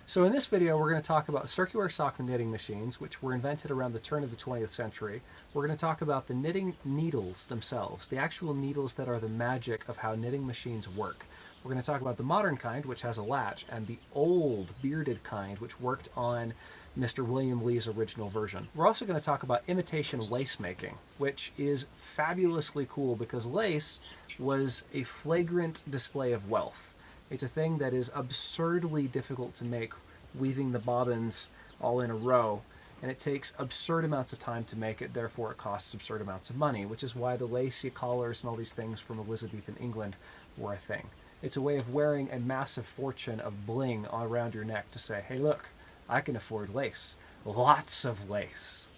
So in this video, we're going to talk about circular sock knitting machines, which were invented around the turn of the 20th century. We're going to talk about the knitting needles themselves, the actual needles that are the magic of how knitting machines work. We're going to talk about the modern kind, which has a latch, and the old bearded kind, which worked on Mr. William Lee's original version. We're also going to talk about imitation lace making, which is fabulously cool because lace was a flagrant display of wealth. It's a thing that is absurdly difficult to make, weaving the bobbins all in a row, and it takes absurd amounts of time to make it, therefore it costs absurd amounts of money, which is why the lacy collars and all these things from Elizabethan England were a thing. It's a way of wearing a massive fortune of bling around your neck to say, hey look, I can afford lace. Lots of lace.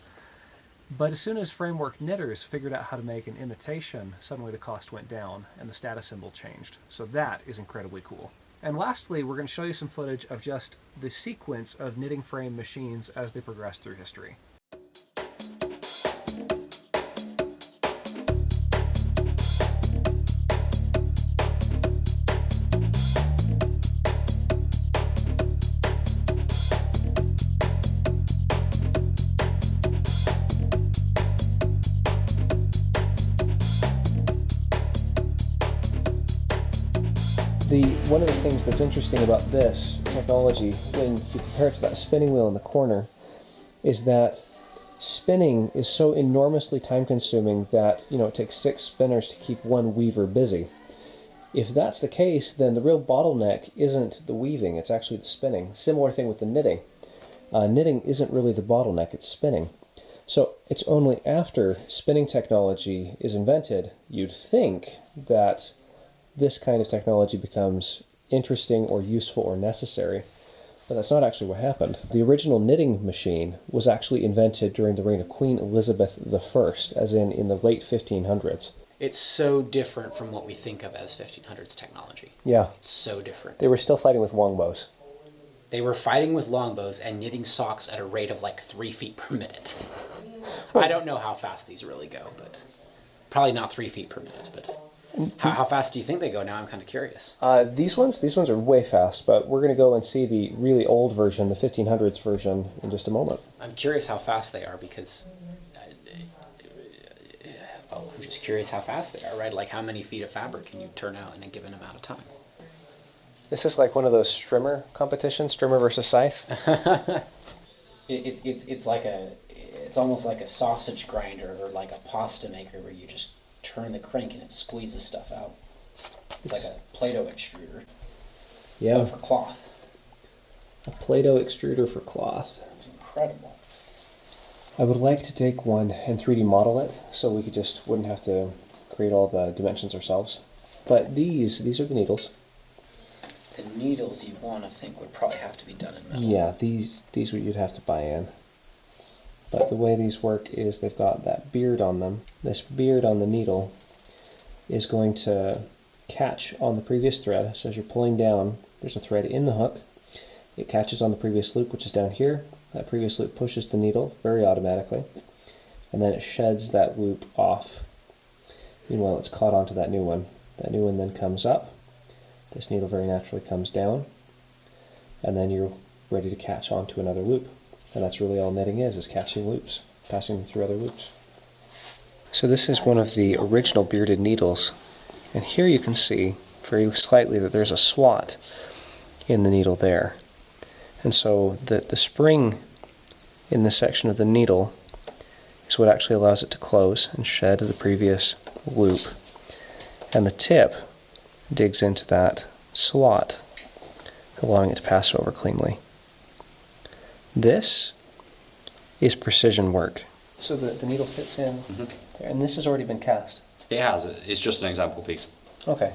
But as soon as framework knitters figured out how to make an imitation, suddenly the cost went down and the status symbol changed. So that is incredibly cool. And lastly, we're going to show you some footage of just the sequence of knitting frame machines as they progress through history. One of the things that's interesting about this technology, when you compare it to that spinning wheel in the corner, is that spinning is so enormously time-consuming that, it takes 6 spinners to keep one weaver busy. If that's the case, then the real bottleneck isn't the weaving, it's actually the spinning. Similar thing with the knitting. Knitting isn't really the bottleneck, it's spinning. So it's only after spinning technology is invented, you'd think that this kind of technology becomes interesting or useful or necessary, but that's not actually what happened. The original knitting machine was actually invented during the reign of Queen Elizabeth I, as in the late 1500s. It's so different from what we think of as 1500s technology. Yeah. It's so different. They were still fighting with longbows. They were fighting with longbows and knitting socks at a rate of like 3 feet per minute. I don't know how fast these really go, but probably not 3 feet per minute, but how fast do you think they go now? I'm kind of curious. These ones are way fast, but we're going to go and see the really old version, the 1500s version, in just a moment. I'm curious how fast they are because, I'm just curious how fast they are, right? Like how many feet of fabric can you turn out in a given amount of time? This is like one of those strimmer competitions, strimmer versus scythe. It's almost like a sausage grinder or like a pasta maker where you just turn the crank and it squeezes stuff out. It's like a Play-Doh extruder. Yeah. But for cloth. A Play-Doh extruder for cloth. It's incredible. I would like to take one and 3D model it so we wouldn't have to create all the dimensions ourselves. But these are the needles. The needles you'd want to think would probably have to be done in metal. Yeah, these you'd have to buy in. But the way these work is they've got that beard on them. This beard on the needle is going to catch on the previous thread. So as you're pulling down, there's a thread in the hook. It catches on the previous loop, which is down here. That previous loop pushes the needle very automatically. And then it sheds that loop off. Meanwhile, it's caught onto that new one. That new one then comes up. This needle very naturally comes down. And then you're ready to catch onto another loop. And that's really all knitting is catching loops, passing them through other loops. So this is one of the original bearded needles. And here you can see very slightly that there's a swat in the needle there. And so the spring in this section of the needle is what actually allows it to close and shed the previous loop. And the tip digs into that swat, allowing it to pass over cleanly. This is precision work. So the needle fits in there, and this has already been cast. It has. It's just an example piece. Okay.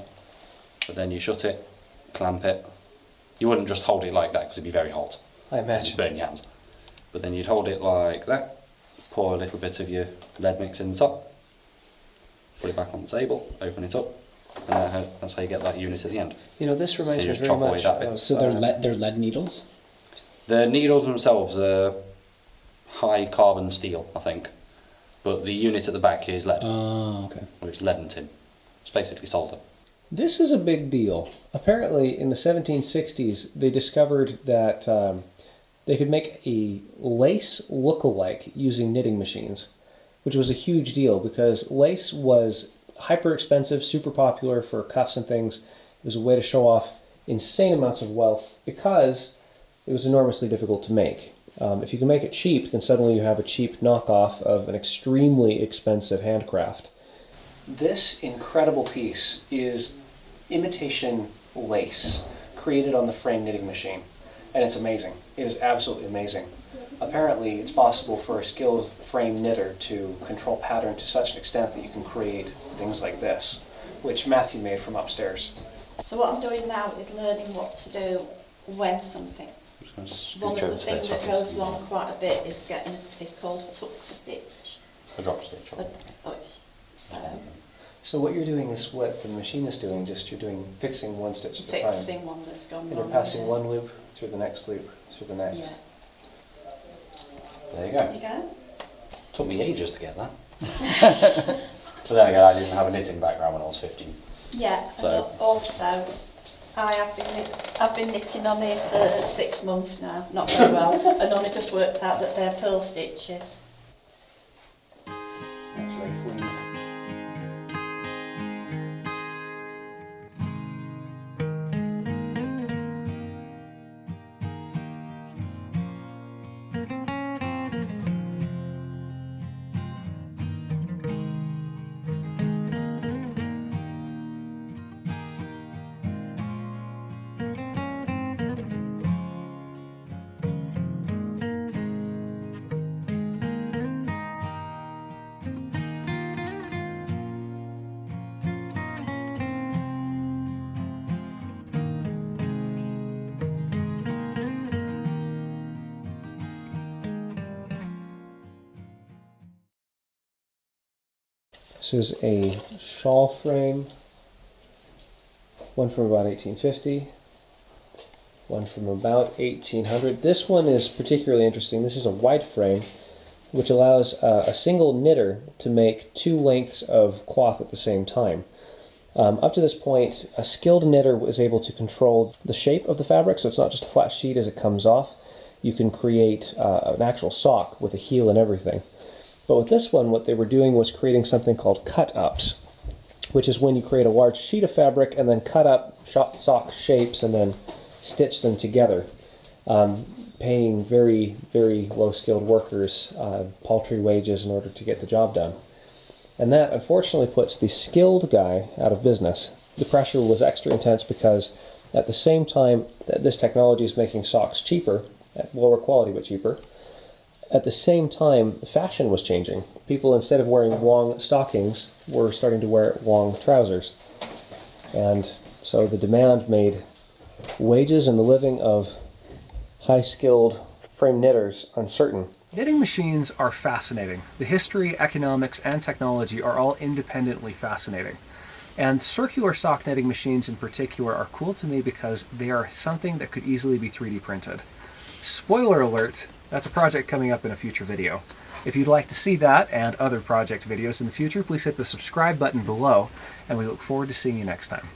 But then you shut it, clamp it. You wouldn't just hold it like that because it'd be very hot. I imagine. You'd burn your hands. But then you'd hold it like that, pour a little bit of your lead mix in the top, put it back on the table, open it up, and that's how you get that unit at the end. This reminds So you me just very chop away much that bit. of... So they're lead needles? The needles themselves are high carbon steel, I think, but the unit at the back is lead, Oh, okay. or it's lead and tin. It's basically solder. This is a big deal. Apparently, in the 1760s, they discovered that they could make a lace look-alike using knitting machines, which was a huge deal because lace was hyper expensive, super popular for cuffs and things. It was a way to show off insane amounts of wealth because it was enormously difficult to make. If you can make it cheap, then suddenly you have a cheap knockoff of an extremely expensive handcraft. This incredible piece is imitation lace created on the frame knitting machine, and it's amazing. It is absolutely amazing. Apparently, it's possible for a skilled frame knitter to control pattern to such an extent that you can create things like this, which Matthew made from upstairs. So what I'm doing now is learning what to do when something. One of the things that goes wrong quite a bit is called a tuck stitch. A drop stitch. So what you're doing is what the machine is doing, just you're doing fixing one stitch at a time. Fixing one that's gone wrong. And you're passing one loop through the next loop, through the next. Yeah. There you go. There you go. Took me ages to get that. But then again, I didn't have a knitting background when I was 15. Yeah, So- and also I've been knitting on here for 6 months now, not very well, and only just worked out that they're pearl stitches. That's ready for you. This is a shawl frame, one from about 1850, one from about 1800. This one is particularly interesting. This is a wide frame, which allows a single knitter to make 2 lengths of cloth at the same time. Up to this point, a skilled knitter was able to control the shape of the fabric, so it's not just a flat sheet as it comes off. You can create an actual sock with a heel and everything. But with this one, what they were doing was creating something called cut-ups, which is when you create a large sheet of fabric and then cut up sock shapes and then stitch them together, paying very, very low-skilled workers paltry wages in order to get the job done. And that, unfortunately, puts the skilled guy out of business. The pressure was extra intense because at the same time that this technology is making socks cheaper, at lower quality but cheaper, at the same time, fashion was changing. People, instead of wearing long stockings, were starting to wear long trousers. And so the demand made wages and the living of high-skilled frame knitters uncertain. Knitting machines are fascinating. The history, economics, and technology are all independently fascinating. And circular sock knitting machines in particular are cool to me because they are something that could easily be 3D printed. Spoiler alert, that's a project coming up in a future video. If you'd like to see that and other project videos in the future, please hit the subscribe button below, and we look forward to seeing you next time.